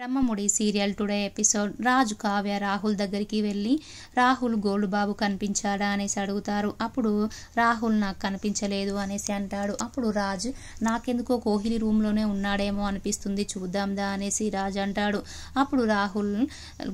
Brahmamudi serial today episode. Raju Kavya Rahul దగ్గరికి వెళ్ళి Rahul gold బాబు కనిపించాడా అనేసి అడుగుతారు. అప్పుడు రాహుల్ నాకు కనిపించలేదు అనేసి అంటాడు. అప్పుడు రాజు నాకెందుకో కోహ్లీ రూమ్లోనే ఉన్నాడేమో అనిపిస్తుంది, చూద్దాందా అనేసి రాజు అంటాడు. అప్పుడు రాహుల్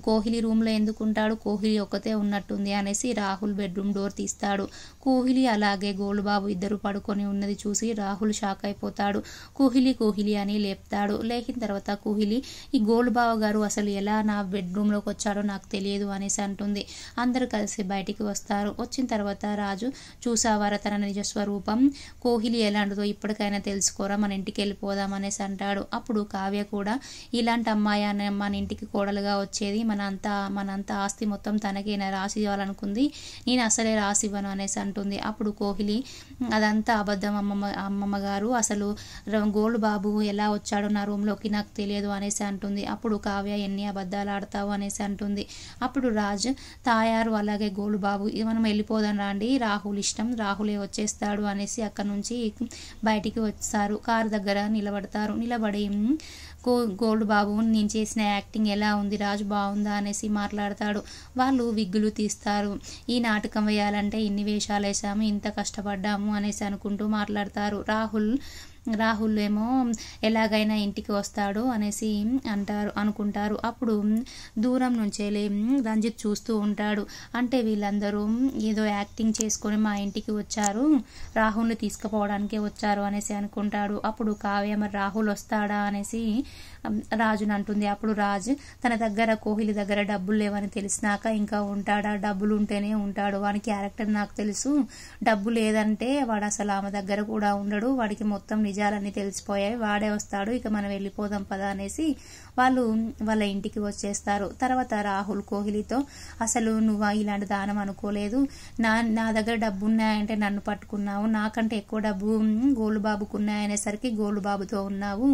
కోహ్లీ రూమ్లో ఎందుకు ఉంటాడు, కోహ్లీ ఒక్కతే ఉన్నట్టుంది అనేసి రాహుల్ బెడ్రూమ్ డోర్ తీస్తాడు. కోహ్లీ అలాగే గోల్డ్ బాబు ఇద్దరు పడుకొని ఉన్నది చూసి రాహుల్ షాక్ అయిపోతాడు. కోహ్లీ కోహ్లీ అని లేపుతాడు. లేచిన తర్వాత కోహ్లీ ఈ గోల్డ్ బావ గారు అసలు ఎలా నా బెడ్రూమ్లోకి వచ్చాడో నాకు తెలియదు అనేసి అంటుంది. అందరూ కలిసి బయటికి వస్తారు. వచ్చిన తర్వాత రాజు చూసావారా తన నిజస్వరూపం, కోహ్లీ ఎలాంటిదో ఇప్పటికైనా తెలుసుకోరా, మన ఇంటికి వెళ్ళిపోదాం అనేసి అంటాడు. అప్పుడు కావ్య కూడా ఇలాంటి అమ్మాయి అనే మన ఇంటికి కోడలుగా వచ్చేది, మనంతా ఆస్తి మొత్తం తనకేనా రాసి ఇవ్వాలనుకుంది, నేను అసలే రాసి ఇవ్వను అనేసి అంటుంది. అప్పుడు కోహ్లీ అదంతా అబద్ధం అమ్మమ్మ గారు, అసలు గోల్డ్ బాబు ఎలా వచ్చాడో నా రూమ్లోకి నాకు తెలియదు అనేసి అంటుంది. అప్పుడు కావ్య ఎన్ని అబద్ధాలు ఆడతావు అనేసి అంటుంది. అప్పుడు రాజ్ తాయారు అలాగే గోల్డ్ బాబు మనం వెళ్ళిపోదాం రండి, రాహుల్ ఇష్టం, రాహులే వచ్చేస్తాడు అనేసి అక్కడ నుంచి బయటికి వస్తారు. కారు దగ్గర నిలబడతారు. నిలబడి గోల్డ్ బాబు నేను చేసిన యాక్టింగ్ ఎలా ఉంది రాజు, బాగుందా అనేసి మాట్లాడతాడు. వాళ్ళు విగ్గులు తీస్తారు. ఈ నాటకం వేయాలంటే ఇన్ని వేషాలు వేసాము, ఇంత కష్టపడ్డాము అనేసి అనుకుంటూ మాట్లాడతారు. రాహుల్ ఏమో ఎలాగైనా ఇంటికి వస్తాడు అనేసి అనుకుంటారు. అప్పుడు దూరం నుంచే రంజిత్ చూస్తూ ఉంటాడు. అంటే వీళ్ళందరూ ఏదో యాక్టింగ్ చేసుకొని మా ఇంటికి వచ్చారు, రాహుల్ని తీసుకుపోవడానికే వచ్చారు అనేసి అనుకుంటాడు. అప్పుడు కావ్య మరి రాహుల్ వస్తాడా అనేసి రాజుని అంటుంది. అప్పుడు రాజు తన దగ్గర కోహ్లీ దగ్గర డబ్బులు లేవని తెలిసినాక ఇంకా ఉంటాడా, డబ్బులు ఉంటేనే ఉంటాడు, వాని క్యారెక్టర్ నాకు తెలుసు, డబ్బు లేదంటే వాడు అసలు ఆమె దగ్గర కూడా ఉండడు, వాడికి మొత్తం నిజాలన్నీ తెలిసిపోయాయి, వాడే వస్తాడు, ఇక మనం వెళ్ళిపోదాం పదా అనేసి వాళ్ళు వాళ్ళ ఇంటికి వచ్చేస్తారు. తర్వాత రాహుల్ కోహ్లీతో అసలు నువ్వు ఇలాంటి దానం అనుకోలేదు, నా దగ్గర డబ్బు ఉన్నాయంటే నన్ను పట్టుకున్నావు, నాకంటే ఎక్కువ డబ్బు గోల్డ్ బాబుకు ఉన్నాయనేసరికి గోల్డ్ బాబుతో ఉన్నావు,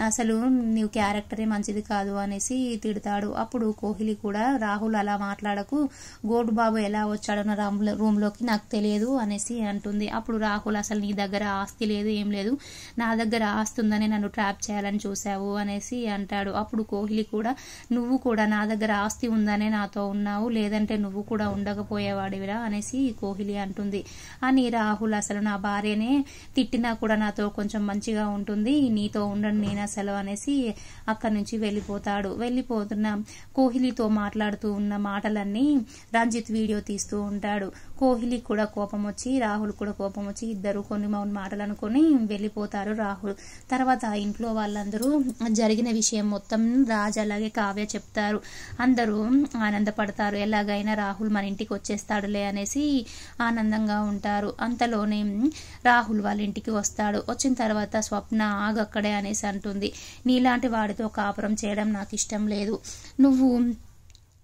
అసలు నీవు క్యారెక్టరే మంచిది కాదు అనేసి తిడతాడు. అప్పుడు కోహ్లీ కూడా రాహుల్ అలా మాట్లాడకు, గోల్డ్ బాబు ఎలా వచ్చాడో నా రూమ్లోకి నాకు తెలియదు అనేసి అంటుంది. అప్పుడు రాహుల్ అసలు నీ దగ్గర ఆస్తి లేదు, ఏం లేదు, నా దగ్గర ఆస్తి ఉందని నన్ను ట్రాప్ చేయాలని చూసావు అనేసి అంటాడు. అప్పుడు కోహ్లీ కూడా నువ్వు కూడా నా దగ్గర ఆస్తి ఉందనే నాతో ఉన్నావు, లేదంటే నువ్వు కూడా ఉండకపోయేవాడివిరా అనేసి కోహ్లీ అంటుంది. అని రాహుల్ అసలు నా భార్యనే తిట్టినా కూడా నాతో కొంచెం మంచిగా ఉంటుంది, నీతో ఉండను నేను అసలు అనేసి అక్కడి నుంచి వెళ్ళిపోతాడు. వెళ్ళిపోతున్న కోహ్లీతో మాట్లాడుతూ ఉన్న మాటలన్నీ రంజిత్ వీడియో తీస్తూ ఉంటాడు. కోహ్లీ కూడా కోపం వచ్చి రాహుల్ కూడా కోపం వచ్చి ఇద్దరు కొన్ని మాటలు అనుకొని వెళ్ళిపోతారు. రాహుల్ తర్వాత ఇంట్లో వాళ్ళందరూ జరిగిన విషయం మొత్తం రాజ్ అలాగే కావ్య చెప్తారు. అందరూ ఆనందపడతారు. ఎలాగైనా రాహుల్ మన ఇంటికి వచ్చేస్తాడులే అనేసి ఆనందంగా ఉంటారు. అంతలోనే రాహుల్ వాళ్ళ ఇంటికి వస్తాడు. వచ్చిన తర్వాత స్వప్న ఆగక్కడే అనేసి అంటుంది, నీలాంటి వాడితో కాపురం చేయడం నాకు ఇష్టం లేదు, నువ్వు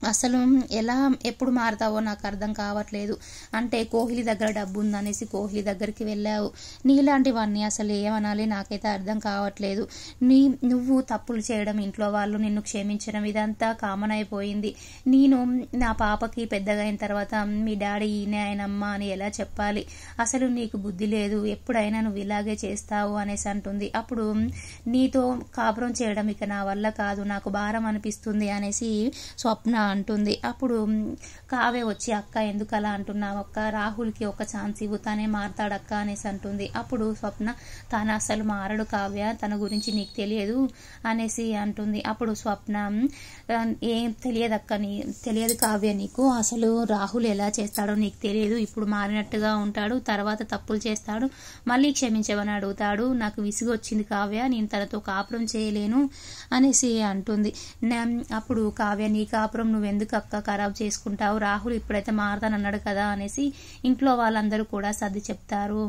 అసలు ఎలా ఎప్పుడు మారుతావో నాకు అర్థం కావట్లేదు, అంటే కోహ్లీ దగ్గర డబ్బు ఉందనేసి కోహ్లీ దగ్గరికి వెళ్ళావు, నీలాంటివన్నీ అసలు ఏమనాలి నాకైతే అర్థం కావట్లేదు, నువ్వు తప్పులు చేయడం, ఇంట్లో వాళ్ళు నిన్ను క్షమించడం ఇదంతా కామన్ అయిపోయింది, నేను నా పాపకి పెద్దగా అయిన తర్వాత మీ డాడీ ఈయన ఆయనమ్మ అని ఎలా చెప్పాలి, అసలు నీకు బుద్ధి లేదు, ఎప్పుడైనా నువ్వు ఇలాగే చేస్తావు అనేసి అంటుంది. అప్పుడు నీతో కాపురం చేయడం ఇక నా వల్ల కాదు, నాకు భారం అనిపిస్తుంది అనేసి స్వప్న అంటుంది. అప్పుడు కావ్య వచ్చి అక్క ఎందుకు అలా అంటున్నావు అక్క, రాహుల్కి ఒక ఛాన్స్ ఇవ్వు, తనే మారతాడక్క అనేసి అంటుంది. అప్పుడు స్వప్న తను అసలు మారడు కావ్య, తన గురించి నీకు తెలియదు అనేసి అంటుంది. అప్పుడు స్వప్న ఏం తెలియదక్క, తెలియదు కావ్య నీకు, అసలు రాహుల్ ఎలా చేస్తాడో నీకు తెలియదు, ఇప్పుడు మారినట్టుగా ఉంటాడు, తర్వాత తప్పులు చేస్తాడు, మళ్ళీ క్షమించమని అడుగుతాడు, నాకు విసుగు వచ్చింది కావ్య, నేను తనతో కాపురం చేయలేను అనేసి అంటుంది. అప్పుడు కావ్య నీ కాపురం నువ్వెందుకు అక్క ఖరాబ్ చేసుకుంటావు, రాహుల్ ఇప్పుడైతే మారతానన్నాడు కదా అనేసి ఇంట్లో వాళ్ళందరూ కూడా సర్ది చెప్తారు.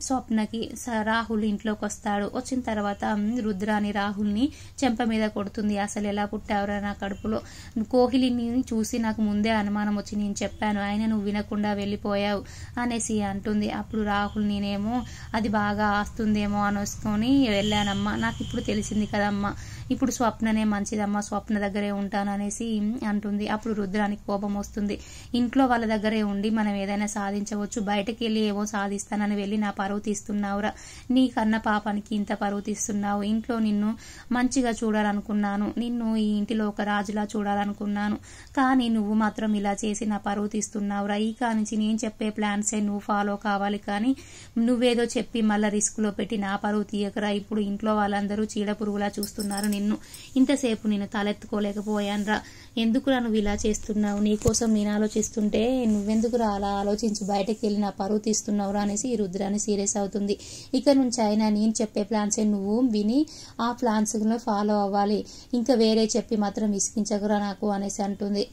స్వప్నకి రాహుల్ ఇంట్లోకి వస్తాడు. వచ్చిన తర్వాత రుద్రాని రాహుల్ని చెంప మీద కొడుతుంది, అసలు ఎలా పుట్టావురా నా కడుపులో, కోహ్లీని చూసి నాకు ముందే అనుమానం వచ్చి నేను చెప్పాను, ఆయన నువ్వు వినకుండా వెళ్ళిపోయావు అనేసి అంటుంది. అప్పుడు రాహుల్ నేనేమో అది బాగా ఆస్తుందేమో అనుకొని వెళ్ళానమ్మా, నాకు ఇప్పుడు తెలిసింది కదమ్మా, ఇప్పుడు స్వప్ననే మంచిదమ్మా, స్వప్న దగ్గరే ఉంటాను అనేసి అంటుంది. అప్పుడు రుద్రానికి కోపం వస్తుంది. ఇంట్లో వాళ్ళ దగ్గరే ఉండి మనం ఏదైనా సాధించవచ్చు, బయటకు వెళ్ళి ఏవో సాధిస్తానని వెళ్ళి నా పరువు తీస్తున్నావురా, నీ కన్న పాపానికి ఇంత పరువు తీస్తున్నావు. ఇంట్లో నిన్ను మంచిగా చూడాలనుకున్నాను, నిన్ను ఈ ఇంటిలో ఒక రాజులా చూడాలనుకున్నాను, కానీ నువ్వు మాత్రం ఇలా చేసి నా పరువు తీస్తున్నావురా. ఈ కానించి నేను చెప్పే ప్లాన్సే నువ్వు ఫాలో కావాలి, కానీ నువ్వేదో చెప్పి మళ్ళీ రిస్క్లో పెట్టి నా పరువు తీయకరా. ఇప్పుడు ఇంట్లో వాళ్ళందరూ చీడ పురుగులా చూస్తున్నారు నిన్ను, ఇంతసేపు నేను తలెత్తుకోలేకపోయానురా. ఎందుకురా నువ్వు ఇలా చేస్తున్నావు, నీకోసం నేను ఆలోచిస్తుంటే నువ్వెందుకురా అలా ఆలోచించి బయటకు వెళ్ళి నా పరువు తీస్తున్నావురా అనేసి ఈ రుద్రాన్ని సీరియస్ అవుతుంది. ఇక నుంచి అయినా నేను చెప్పే ప్లాన్సే నువ్వు విని ఆ ప్లాన్స్ ఫాలో అవ్వాలి, ఇంకా వేరే చెప్పి మాత్రం విసిగించకురా నాకు అనేసి అంటుంది.